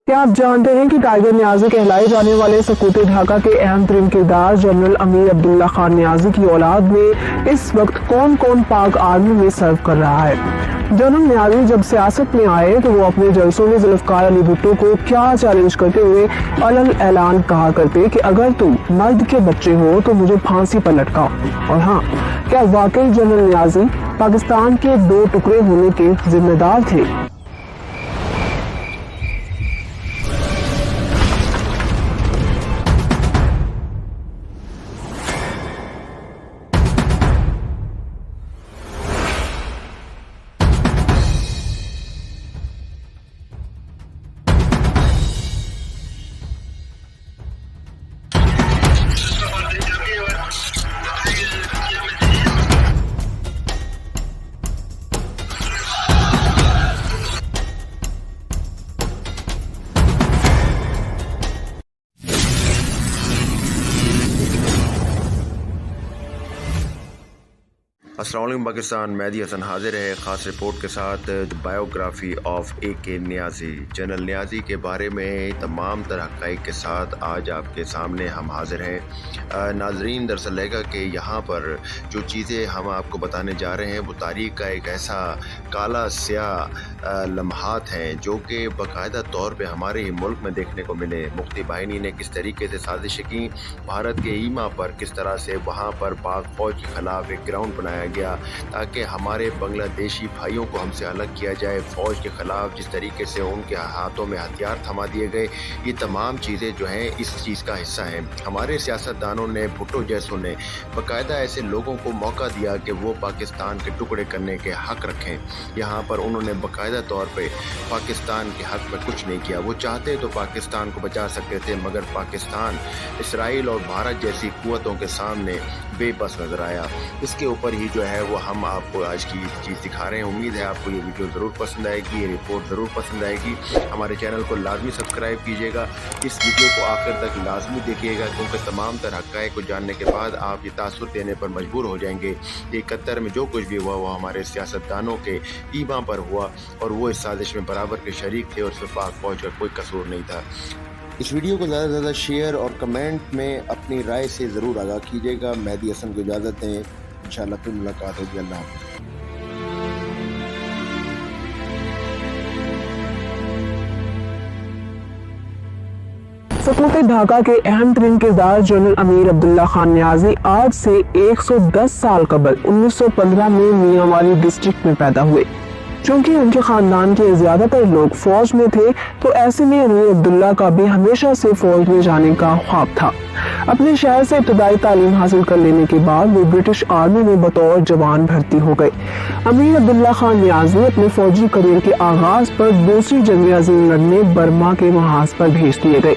क्या आप जानते हैं कि टाइगर नियाजी कहलाए जाने वाले सकूत ढाका के अहम तरीन किरदार जनरल अमीर अब्दुल्ला खान नियाजी की औलाद में इस वक्त कौन कौन पाक आर्मी में सर्व कर रहा है। जनरल नियाजी जब सियासत में आए तो वो अपने जलसों में जुल्फकार अली भुट्टो को क्या चैलेंज करते हुए अलग ऐलान कहा करते कि अगर तुम मर्द के बच्चे हो तो मुझे फांसी पर लटकाओ। और हाँ, क्या वाकई जनरल नियाजी पाकिस्तान के 2 टुकड़े होने के जिम्मेदार थे। अस्सलाम वालेकुम पाकिस्तान, मेहदी हसन हाजिर है ख़ास रिपोर्ट के साथ biography of AK Niazi. General Niazi के बारे में तमाम तरह हक़ाइक़ के साथ आज आपके सामने हम हाजिर हैं। नाजरीन, दरअसल है कि यहाँ पर जो चीज़ें हम आपको बताने जा रहे हैं वो तारीख़ का एक ऐसा काला स्याह लम्हात हैं जो कि बाकायदा तौर पे हमारे ही मुल्क में देखने को मिले। मुख्ती बाहिनी ने किस तरीके से साजिशें की, भारत के ईमा पर किस तरह से वहाँ पर पाक फ़ौज के ख़िलाफ़ एक ग्राउंड बनाया गया ताकि हमारे बांग्लादेशी भाइयों को हमसे अलग किया जाए। फ़ौज के ख़िलाफ़ जिस तरीके से उनके हाथों में हथियार थमा दिए गए, ये तमाम चीज़ें जो हैं इस चीज़ का हिस्सा हैं। हमारे सियासतदानों ने, भुट्टो जैसों ने बाकायदा ऐसे लोगों को मौका दिया कि वो पाकिस्तान के टुकड़े करने के हक़ रखें। यहाँ पर उन्होंने बाकायदा तौर पे पाकिस्तान के हक़ में कुछ नहीं किया। वो चाहते तो पाकिस्तान को बचा सकते थे, मगर पाकिस्तान इसराइल और भारत जैसी क़ुव्वतों के सामने बेबस नज़र आया। इसके ऊपर ही जो है वो हम आपको आज की चीज़ दिखा रहे हैं। उम्मीद है आपको ये वीडियो ज़रूर पसंद आएगी, ये रिपोर्ट ज़रूर पसंद आएगी। हमारे चैनल को लाजमी सब्सक्राइब कीजिएगा, इस वीडियो को आखिर तक लाजमी देखिएगा, क्योंकि तमाम तरह हक़ाइक़ को जानने के बाद आप ये तासुर देने पर मजबूर हो जाएंगे। ये 71 में जो कुछ भी हुआ वो हमारे सियासतदानों के ईमा पर हुआ और वो इस साजिश में बराबर के शरीक थे और उसमें पाक फ़ौज का कोई कसूर नहीं था। इस वीडियो को ज़्यादा से ज़्यादा शेयर और कमेंट में अपनी राय से ज़रूर आगाह कीजिएगा। मेहदी हसन को इजाज़त दें, इंशाअल्लाह फिर मुलाकात होगी। अल्लाह हाफ़िज़। सकूत ढाका के अहम तरीन किरदार जनरल अमीर अब्दुल्ला खान नियाजी आज से 110 साल कबल 1915 में मियांवाली डिस्ट्रिक्ट में पैदा हुए। चूंकि उनके खानदान के ज्यादातर लोग फौज में थे तो ऐसे में अमीर अब्दुल्ला का भी हमेशा से फौज में जाने का ख्वाब था। अपने शहर से इब्तदाई तालीम हासिल कर लेने के बाद वो ब्रिटिश आर्मी में बतौर जवान भर्ती हो गए। अमीर अब्दुल्ला खान नियाजी अपने फौजी करियर के आगाज पर दूसरी जंग अज़ीम लड़ने बर्मा के महाज पर भेज दिए गए।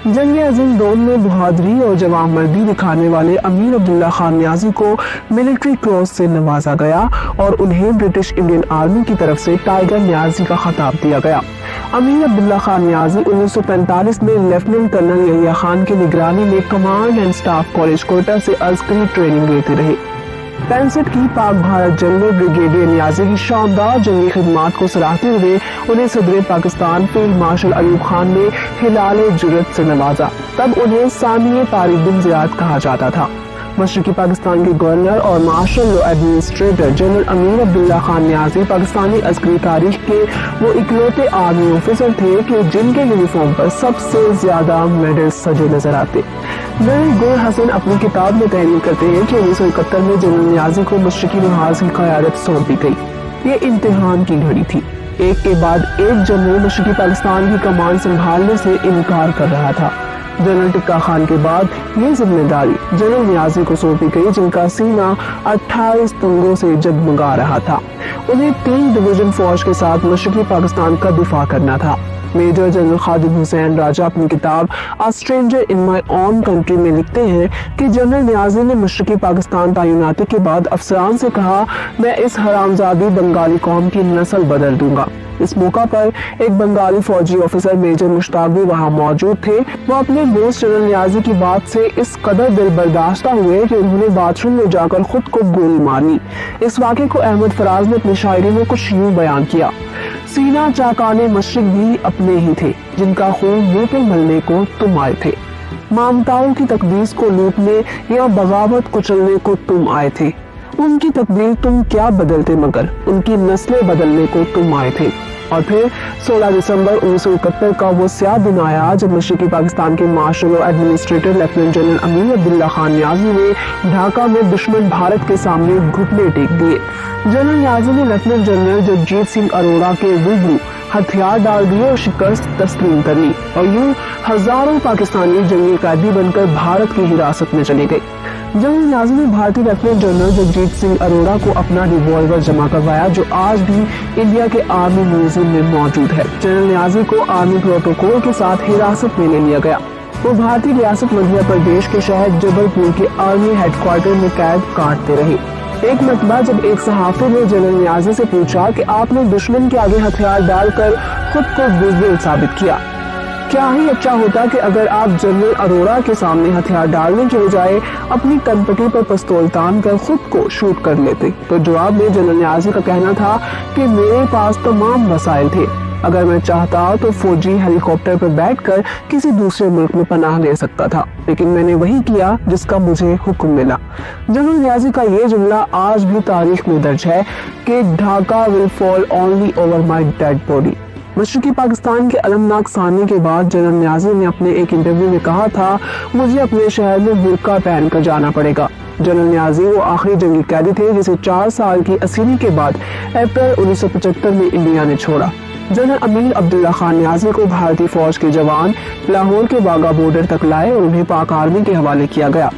जंग अज़ीम 2 में बहादुरी और जवानमर्दी दिखाने वाले अमीर अब्दुल्ला खान नियाजी को मिलिट्री क्रॉस से नवाजा गया और उन्हें ब्रिटिश इंडियन आर्मी की तरफ से टाइगर नियाजी का खिताब दिया गया। अमीर अब्दुल्ला खान नियाजी 1945 में लेफ्टिनेंट कर्नल यहिया खान की निगरानी में command and staff college Quetta से अस्करी ट्रेनिंग लेते रहे। 65 की पाक भारत जंग में ब्रिगेडियर नियाजी की शानदार जंगी खिदमात को सराहते हुए उन्हें सदर पाकिस्तान फील्ड मार्शल अयूब खान ने हिलाल जुर्रत से नवाजा। तब उन्हें सामी तारिक बिन ज़ियाद कहा जाता था। मशरकी पाकिस्तान के गवर्नर और martial law administrator general Amir Abdullah Khan Niazi Pakistani Askari तारीख के वो इकलौते आर्मी ऑफिसर थे कि जिनके यूनिफॉर्म पर सबसे ज्यादा मेडल सजे नजर आते। जनरल गोर हसन अपनी किताब में तहरीर करते हैं कि 1971 में जनरल नियाजी को मशरकी महाज की क़यादत सौंपी गई। ये इम्तिहान की घड़ी थी। एक के बाद एक जनरल मशरकी पाकिस्तान की कमान संभालने से इनकार कर रहा था। जनरल टिक्का खान के बाद ये जिम्मेदारी जनरल नियाजी को सौंपी गई, जिनका सीना 28 तंगों से जगमगा रहा था। उन्हें 3 डिवीजन फौज के साथ मशरकी पाकिस्तान का दिफा करना था। मेजर जनरल खादिम हुसैन राजा अपनी किताब a stranger in my own country में लिखते हैं कि जनरल नियाजी ने मशरकी पाकिस्तान तैनाती के बाद अफसरान से कहा, मैं इस हरामजादी बंगाली कौम की नस्ल बदल दूंगा। इस मौका पर एक बंगाली फौजी ऑफिसर मेजर मुश्ताक भी वहाँ मौजूद थे। वो अपने दोस्त जनरल नियाजी की बात से इस कदर दिल बर्दाश्ता हुए कि उन्होंने बाथरूम में जाकर खुद को गोली मारी। इस वाक़े को अहमद फराज ने अपनी शायरी में कुछ यूं बयान किया, सीना चाकाने मशरिक भी अपने ही थे, जिनका खून मुंह पे मलने को तुम आए थे। ममताओं की तकदीस को लूटने या बगावत कुचलने को तुम आए थे। उनकी तकदीर तुम क्या बदलते, मगर उनकी नस्लें बदलने को तुम आए थे। और फिर 16 दिसंबर 1971 का वो स्याह दिन आया जब मशरकी पाकिस्तान के मार्शल और administrator lieutenant general Amir Abdullah Khan Niazi ने ढाका में दुश्मन भारत के सामने घुटने टेक दिए। जनरल नियाजी ने लेफ्टिनेंट जनरल जगजीत सिंह अरोड़ा के रूबरू हथियार डाल दिए और शिकस्त तस्लीम कर ली, और यूं हजारों पाकिस्तानी जंगी कैदी बनकर भारत की हिरासत में चले गए। जनरल नियाजी ने भारतीय लेफ्टिनेंट जनरल जगजीत सिंह अरोड़ा को अपना रिवॉल्वर जमा करवाया, जो आज भी इंडिया के आर्मी म्यूजियम में मौजूद है। जनरल नियाजी को आर्मी प्रोटोकॉल के साथ हिरासत में ले लिया गया। वो भारतीय रियासत मध्य प्रदेश के शहर जबलपुर के आर्मी हेडक्वार्टर में कैद काटते रहे। एक मरतबा जब एक सहाफी ने जनरल नियाजी से पूछा कि आपने दुश्मन के आगे हथियार डालकर खुद को बुज़दिल साबित किया, क्या ही अच्छा होता कि अगर आप जनरल अरोड़ा के सामने हथियार डालने के बजाय अपनी कनपटी पर पिस्तौल तान कर खुद को शूट कर लेते। तो जवाब में जनरल नियाजी का कहना था कि मेरे पास तमाम वसाइल थे, अगर मैं चाहता तो फौजी हेलीकॉप्टर पर बैठकर किसी दूसरे मुल्क में पनाह ले सकता था, लेकिन मैंने वही किया जिसका मुझे हुक्म मिला। जनरल नियाजी का ये जुमला आज भी तारीख में दर्ज है कि Dhaka will fall only over my dead body. मशरकी पाकिस्तान के अलमनाक सामने के बाद जनरल नियाजी ने अपने एक इंटरव्यू में कहा था, मुझे अपने शहर में बुर्का पहन कर जाना पड़ेगा। जनरल नियाजी वो आखिरी जंगी कैदी थे जिसे 4 साल की असीरी के बाद अप्रैल 1975 में इंडिया ने छोड़ा। जनरल अमीर अब्दुल्ला खान नियाजी को भारतीय फौज के जवान लाहौर के वाघा बॉर्डर तक लाए और उन्हें पाक आर्मी के हवाले किया गया।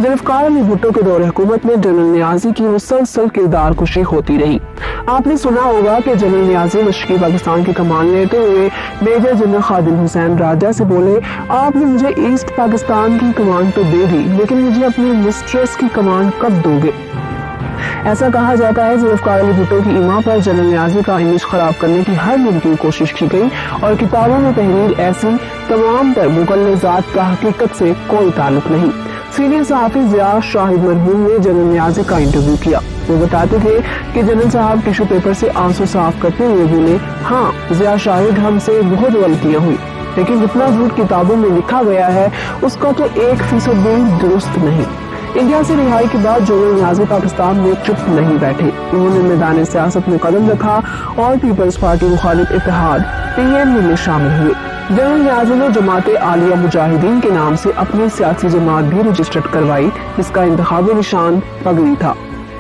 जुल्फ़िकार अली भुट्टो के दौरे हुकूमत में जनरल नियाजी की मुसलसल किरदार कुशी होती रही। आपने सुना होगा कि जनरल नियाजी मशरकी पाकिस्तान की कमान लेते हुए मेजर जनरल खादिम हुसैन राजा से बोले, आपने मुझे ईस्ट पाकिस्तान की कमान तो दे दी, लेकिन मुझे अपनी मिस्ट्रेस की कमान कब दोगे? ऐसा कहा जाता है जुल्फ़िकार अली भुट्टो की इमा पर जनरल नियाजी का इमेज खराब करने की हर मुमकिन कोशिश की गई, और किताबों में तहरीर ऐसी तमाम पर मुगल्लज़ात का हकीकत से कोई ताल्लुक नहीं। सीनियर सहाफ़ी ज़िया शाहिद मरहूम ने जनरल नियाजी का इंटरव्यू किया। वो बताते थे कि जनरल साहब टिश्यू पेपर से आंसू साफ करते हुए बोले, हाँ ज़िया शाहिद, हमसे बहुत गलतियाँ हुई, लेकिन जितना झूठ किताबों में लिखा गया है उसका तो 1% भी दुरुस्त नहीं। इंडिया से रिहाई के बाद जनरल नियाजी पाकिस्तान में चुप नहीं बैठे। उन्होंने मैदान सियासत में कदम रखा और पीपल्स पार्टी मुखालिफ इत्तेहाद PMU में शामिल हुए। जनरल नियाजी ने जमाते आलिया मुजाहिदीन के नाम से अपनी सियासी जमात भी रजिस्टर्ड करवाई, जिसका इंतखाबी निशान पगड़ी था।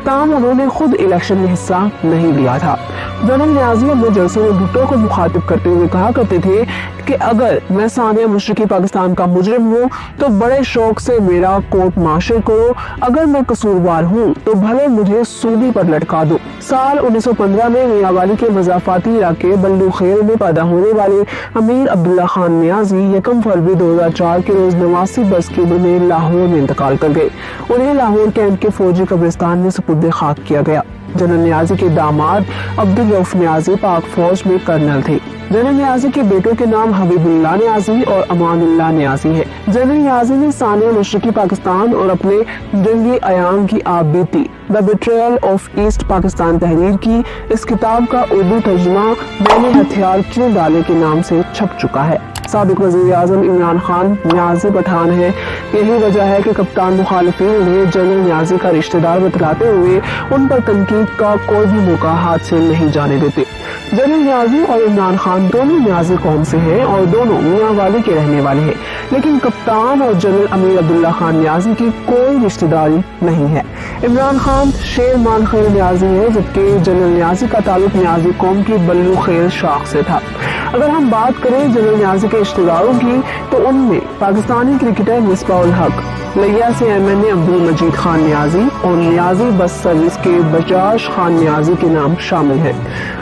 ताहम उन्होंने खुद इलेक्शन में हिस्सा नहीं लिया था। जनरल नियाजी अपने जलसे में भुट्टो को मुखातिब करते हुए कहा करते थे कि अगर मैं सानिया मशरकी पाकिस्तान का मुजरिम हूँ तो बड़े शौक से मेरा कोर्ट मार्शल करो, अगर मैं कसूरवार हूँ तो भले मुझे सूली पर लटका दो। साल 1915 में मियांवाली के मज़ाफ़ाती इलाके बल्लू खेल में पैदा होने वाले अमीर अब्दुल्ला खान नियाजी 1 फरवरी 2004 के रोज 89 बरस की उम्र में लाहौर में इंतकाल कर गए। उन्हें लाहौर कैंट के फौजी कब्रिस्तान में सुपुर्द खाक किया गया। जनरल नियाजी के दामाद अब्दुल रऊफ नियाजी पाक फौज में कर्नल थे। जनरल नियाजी के बेटों के नाम हबीबुल्लाह नियाजी और अमानुल्लाह नियाजी है। जनरल नियाजी ने सानिया मशरकी पाकिस्तान और अपने जंगी अयाम की आप बीती the betrayal of east Pakistan तहरीर की इस किताब का उर्दू तर्जुमा मैंने हथियार क्यों डाले के नाम से छप चुका है। साबिक वज़ीर आज़म इमरान खान नियाजी पठान है। यही वजह है कि कप्तान मुखालिफिन उन्हें जनरल नियाजी का रिश्तेदार बतलाते हुए उन पर तनकीद का कोई भी मौका हाथ से नहीं जाने देते। जनरल नियाजी और इमरान खान दोनों नियाजी कौम से हैं और दोनों मियांवाली के रहने वाले हैं, लेकिन कप्तान और जनरल अमीर अब्दुल्ला खान नियाजी की कोई रिश्तेदारी नहीं है। इमरान खान शेर मान खेल नियाजी है, जबकि जनरल नियाजी का ताल्लुक नियाजी कौम की बल्लू खेल शाख से था। अगर हम बात करें जनरल नियाजी के रिश्तेदारों की तो उनमें पाकिस्तानी क्रिकेटर मिसबाह उल हक, लिया से MNA अब्दुल मजीद खान नियाजी और नियाजी बस सर्विस के बजाज खान नियाजी के नाम शामिल हैं।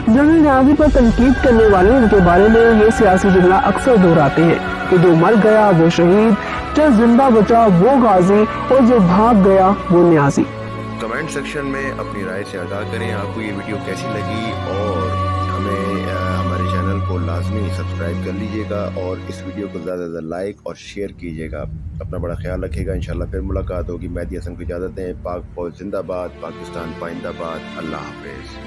जनरल नियाजी पर तनकीद करने वाले उनके बारे में ये सियासी जुमला अक्सर दोहराते हैं कि जो मर गया वो शहीद, जो जिंदा बचा वो गाजी और जो भाग गया वो नियाजी। कमेंट सेक्शन में अपनी राय से आगाह करें आपको ये वीडियो कैसी लगी, और हमें हमारे चैनल को लाजमी सब्सक्राइब कर लीजिएगा और इस वीडियो को ज़्यादा से ज़्यादा लाइक और शेयर कीजिएगा। अपना बड़ा ख्याल रखिएगा। इंशाल्लाह फिर मुलाकात होगी। मेहदी हसन को इजाज़त दें। पाक फौज जिंदाबाद, पाकिस्तान पाइंदाबाद। अल्लाह हाफिज़।